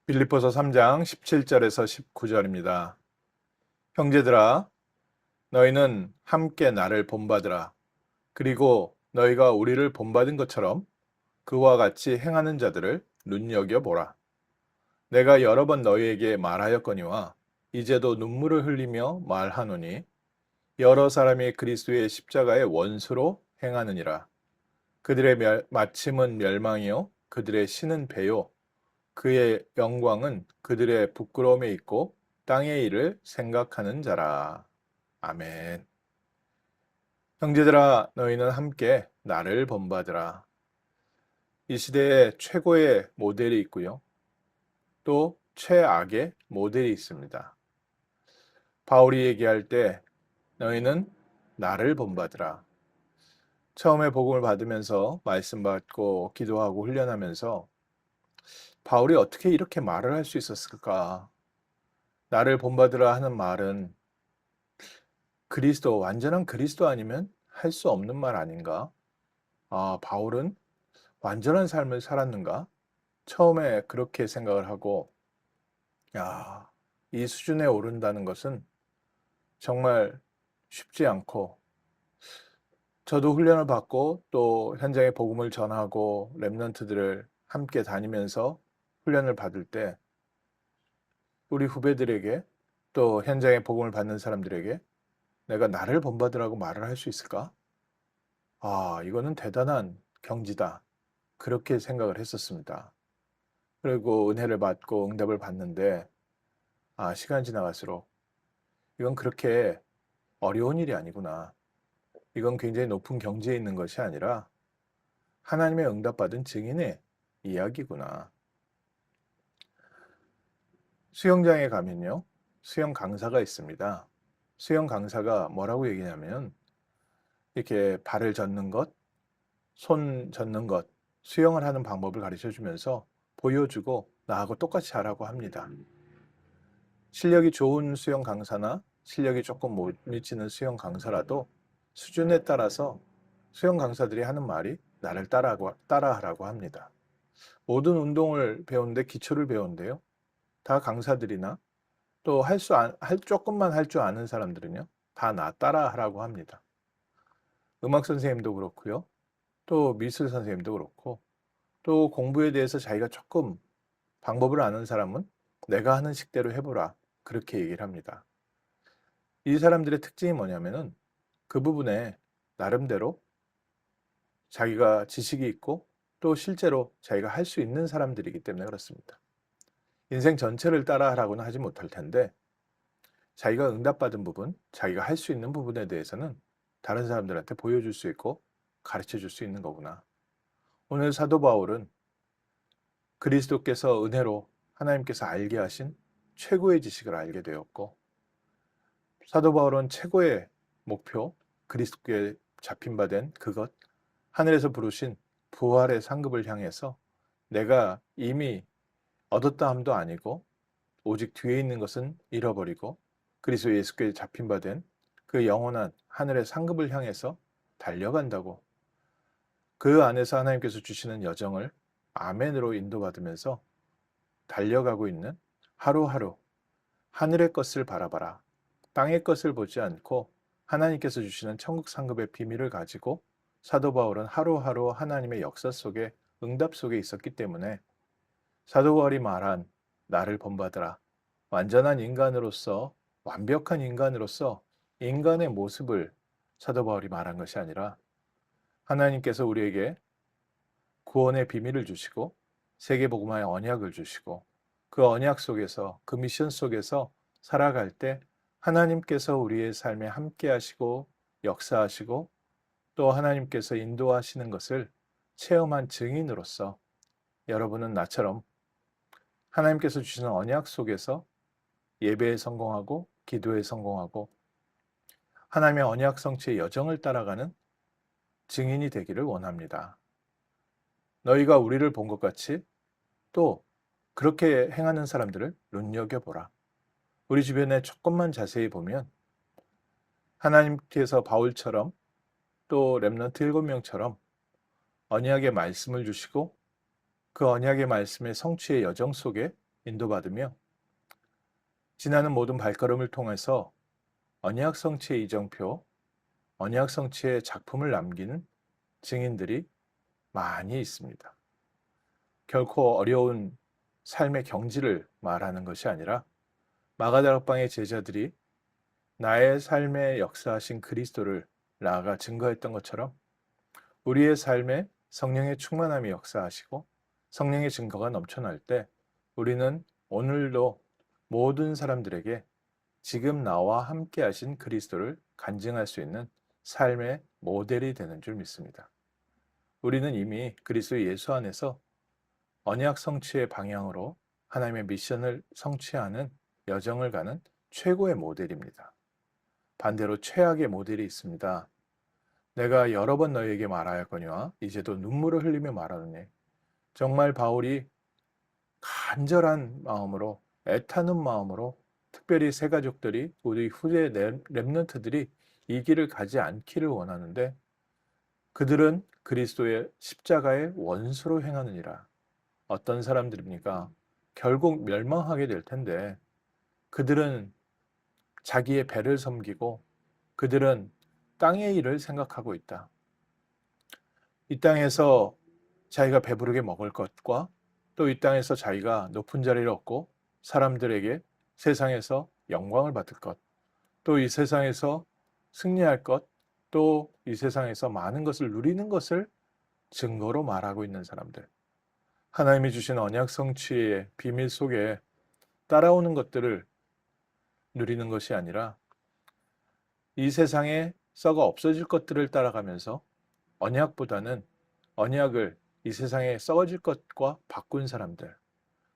빌립보서 3장 17절에서 19절입니다. 형제들아, 너희는 함께 나를 본받으라. 그리고 너희가 우리를 본받은 것처럼 그와 같이 행하는 자들을 눈여겨보라. 내가 여러 번 너희에게 말하였거니와 이제도 눈물을 흘리며 말하노니 여러 사람이 그리스도의 십자가의 원수로 행하느니라. 그들의 마침은 멸망이요 그들의 신은 배요 그의 영광은 그들의 부끄러움에 있고 땅의 일을 생각하는 자라. 아멘. 형제들아, 너희는 함께 나를 본받으라. 이 시대에 최고의 모델이 있고요. 또 최악의 모델이 있습니다. 바울이 얘기할 때 너희는 나를 본받으라. 처음에 복음을 받으면서 말씀 받고 기도하고 훈련하면서 바울이 어떻게 이렇게 말을 할 수 있었을까? 나를 본받으라 하는 말은 그리스도, 완전한 그리스도 아니면 할 수 없는 말 아닌가? 아, 바울은 완전한 삶을 살았는가? 처음에 그렇게 생각을 하고, 야, 이 수준에 오른다는 것은 정말 쉽지 않고, 저도 훈련을 받고 또 현장에 복음을 전하고 렘넌트들을 함께 다니면서 훈련을 받을 때 우리 후배들에게 또 현장에 복음을 받는 사람들에게 내가 나를 본받으라고 말을 할 수 있을까? 아, 이거는 대단한 경지다. 그렇게 생각을 했었습니다. 그리고 은혜를 받고 응답을 받는데, 아, 시간이 지나갈수록 이건 그렇게 어려운 일이 아니구나. 이건 굉장히 높은 경지에 있는 것이 아니라 하나님의 응답받은 증인의 이야기구나. 수영장에 가면요, 수영 강사가 있습니다. 수영 강사가 뭐라고 얘기냐면, 이렇게 발을 젓는 것, 손 젓는 것, 수영을 하는 방법을 가르쳐 주면서 보여주고 나하고 똑같이 하라고 합니다. 실력이 좋은 수영 강사나 실력이 조금 못 미치는 수영 강사라도 수준에 따라서 수영 강사들이 하는 말이 나를 따라하라고 합니다. 모든 운동을 배우는데 기초를 배우는데요. 다 강사들이나 또 조금만 할 줄 아는 사람들은요. 다 나 따라하라고 합니다. 음악 선생님도 그렇고요. 또 미술 선생님도 그렇고 또 공부에 대해서 자기가 조금 방법을 아는 사람은 내가 하는 식대로 해보라. 그렇게 얘기를 합니다. 이 사람들의 특징이 뭐냐면은 그 부분에 나름대로 자기가 지식이 있고 또 실제로 자기가 할 수 있는 사람들이기 때문에 그렇습니다. 인생 전체를 따라하라고는 하지 못할 텐데 자기가 응답받은 부분, 자기가 할 수 있는 부분에 대해서는 다른 사람들한테 보여줄 수 있고 가르쳐 줄 수 있는 거구나. 오늘 사도 바울은 그리스도께서 은혜로 하나님께서 알게 하신 최고의 지식을 알게 되었고 사도 바울은 최고의 목표, 그리스도께 잡힌 바 된 그것, 하늘에서 부르신 부활의 상급을 향해서 내가 이미 얻었다 함도 아니고 오직 뒤에 있는 것은 잃어버리고 그리스도 예수께 잡힌 바 된 그 영원한 하늘의 상급을 향해서 달려간다고 그 안에서 하나님께서 주시는 여정을 아멘으로 인도받으면서 달려가고 있는 하루하루 하늘의 것을 바라봐라. 땅의 것을 보지 않고 하나님께서 주시는 천국 상급의 비밀을 가지고 사도 바울은 하루하루 하나님의 역사 속에 응답 속에 있었기 때문에 사도 바울이 말한 나를 본받으라. 완전한 인간으로서 완벽한 인간으로서 인간의 모습을 사도 바울이 말한 것이 아니라 하나님께서 우리에게 구원의 비밀을 주시고 세계복음화의 언약을 주시고 그 언약 속에서 그 미션 속에서 살아갈 때 하나님께서 우리의 삶에 함께 하시고 역사하시고 또 하나님께서 인도하시는 것을 체험한 증인으로서 여러분은 나처럼 하나님께서 주시는 언약 속에서 예배에 성공하고 기도에 성공하고 하나님의 언약 성취의 여정을 따라가는 증인이 되기를 원합니다. 너희가 우리를 본 것 같이 또 그렇게 행하는 사람들을 눈여겨보라. 우리 주변에 조금만 자세히 보면 하나님께서 바울처럼 또 렘넌트 7명처럼 언약의 말씀을 주시고 그 언약의 말씀의 성취의 여정 속에 인도받으며 지나는 모든 발걸음을 통해서 언약 성취의 이정표, 언약 성취의 작품을 남기는 증인들이 많이 있습니다. 결코 어려운 삶의 경지를 말하는 것이 아니라 마가다락방의 제자들이 나의 삶에 역사하신 그리스도를 나아가 증거했던 것처럼 우리의 삶에 성령의 충만함이 역사하시고 성령의 증거가 넘쳐날 때 우리는 오늘도 모든 사람들에게 지금 나와 함께 하신 그리스도를 간증할 수 있는 삶의 모델이 되는 줄 믿습니다. 우리는 이미 그리스도 예수 안에서 언약 성취의 방향으로 하나님의 미션을 성취하는 여정을 가는 최고의 모델입니다. 반대로 최악의 모델이 있습니다. 내가 여러 번 너희에게 말하였거니와 이제도 눈물을 흘리며 말하노니 정말 바울이 간절한 마음으로 애타는 마음으로 특별히 새 가족들이 우리 후대 렘넌트들이 이 길을 가지 않기를 원하는데 그들은 그리스도의 십자가의 원수로 행하느니라. 어떤 사람들입니까? 결국 멸망하게 될 텐데 그들은 자기의 배를 섬기고 그들은 땅의 일을 생각하고 있다. 이 땅에서 자기가 배부르게 먹을 것과 또 이 땅에서 자기가 높은 자리를 얻고 사람들에게 세상에서 영광을 받을 것, 또 이 세상에서 승리할 것, 또 이 세상에서 많은 것을 누리는 것을 증거로 말하고 있는 사람들. 하나님이 주신 언약 성취의 비밀 속에 따라오는 것들을 누리는 것이 아니라 이 세상에 썩어 없어질 것들을 따라가면서 언약보다는 언약을 이 세상에 썩어질 것과 바꾼 사람들.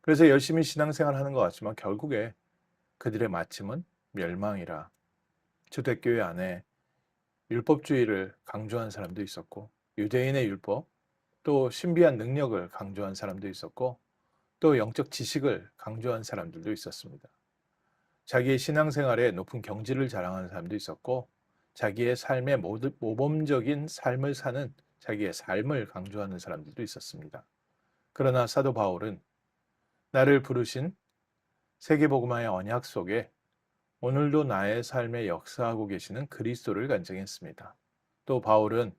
그래서 열심히 신앙생활 하는 것 같지만 결국에 그들의 마침은 멸망이라. 초대교회 안에 율법주의를 강조한 사람도 있었고 유대인의 율법, 또 신비한 능력을 강조한 사람도 있었고 또 영적 지식을 강조한 사람들도 있었습니다. 자기의 신앙생활에 높은 경지를 자랑하는 사람도 있었고 자기의 삶의 모범적인 삶을 사는 자기의 삶을 강조하는 사람들도 있었습니다. 그러나 사도 바울은 나를 부르신 세계복음화의 언약 속에 오늘도 나의 삶에 역사하고 계시는 그리스도를 간증했습니다. 또 바울은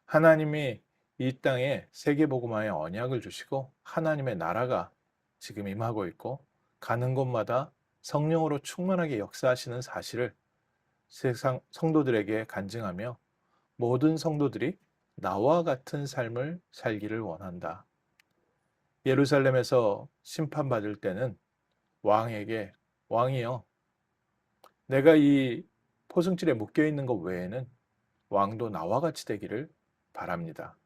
하나님이 이 땅에 세계복음화의 언약을 주시고 하나님의 나라가 지금 임하고 있고 가는 곳마다 성령으로 충만하게 역사하시는 사실을 세상 성도들에게 간증하며 모든 성도들이 나와 같은 삶을 살기를 원한다. 예루살렘에서 심판받을 때는 왕에게 왕이여 내가 이 포승줄에 묶여 있는 것 외에는 왕도 나와 같이 되기를 바랍니다.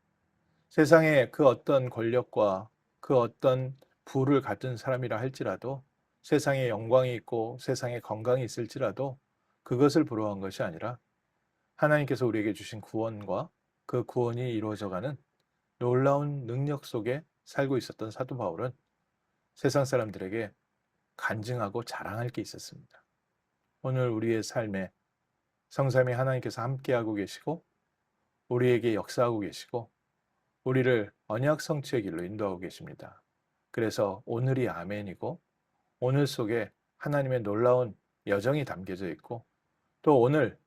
세상에 그 어떤 권력과 그 어떤 부를 갖춘 사람이라 할지라도 세상에 영광이 있고 세상에 건강이 있을지라도 그것을 부러워한 것이 아니라 하나님께서 우리에게 주신 구원과 그 구원이 이루어져가는 놀라운 능력 속에 살고 있었던 사도 바울은 세상 사람들에게 간증하고 자랑할 게 있었습니다. 오늘 우리의 삶에 성삼위 하나님께서 함께하고 계시고 우리에게 역사하고 계시고 우리를 언약 성취의 길로 인도하고 계십니다. 그래서 오늘이 아멘이고 오늘 속에 하나님의 놀라운 여정이 담겨져 있고 또 오늘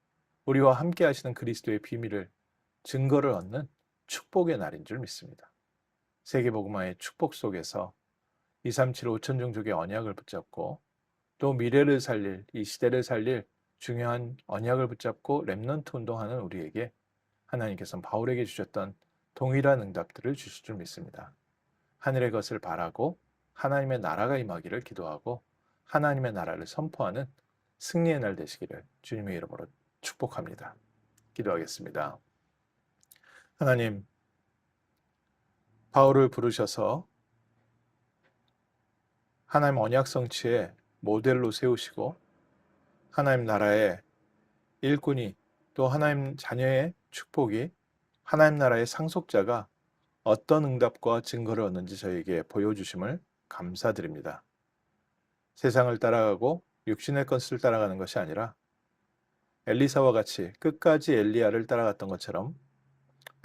우리와 함께 하시는 그리스도의 비밀을 증거를 얻는 축복의 날인 줄 믿습니다. 세계복음화의 축복 속에서 237 5천 종족의 언약을 붙잡고 또 미래를 살릴 이 시대를 살릴 중요한 언약을 붙잡고 렘넌트 운동하는 우리에게 하나님께서는 바울에게 주셨던 동일한 응답들을 주실 줄 믿습니다. 하늘의 것을 바라고 하나님의 나라가 임하기를 기도하고 하나님의 나라를 선포하는 승리의 날 되시기를 주님의 이름으로 축복합니다. 기도하겠습니다. 하나님, 바울을 부르셔서 하나님 언약 성취의 모델로 세우시고 하나님 나라의 일꾼이 또 하나님 자녀의 축복이 하나님 나라의 상속자가 어떤 응답과 증거를 얻는지 저에게 보여주심을 감사드립니다. 세상을 따라가고 육신의 것을 따라가는 것이 아니라 엘리사와 같이 끝까지 엘리야를 따라갔던 것처럼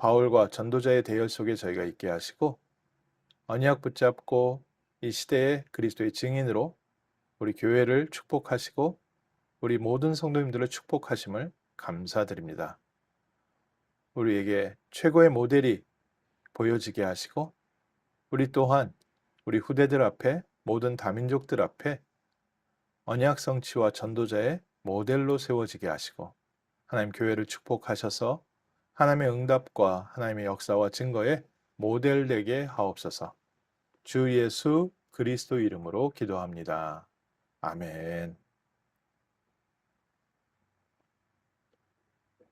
바울과 전도자의 대열 속에 저희가 있게 하시고 언약 붙잡고 이 시대의 그리스도의 증인으로 우리 교회를 축복하시고 우리 모든 성도님들을 축복하심을 감사드립니다. 우리에게 최고의 모델이 보여지게 하시고 우리 또한 우리 후대들 앞에 모든 다민족들 앞에 언약 성취와 전도자의 모델로 세워지게 하시고 하나님 교회를 축복하셔서 하나님의 응답과 하나님의 역사와 증거의 모델 되게 하옵소서. 주 예수 그리스도 이름으로 기도합니다. 아멘.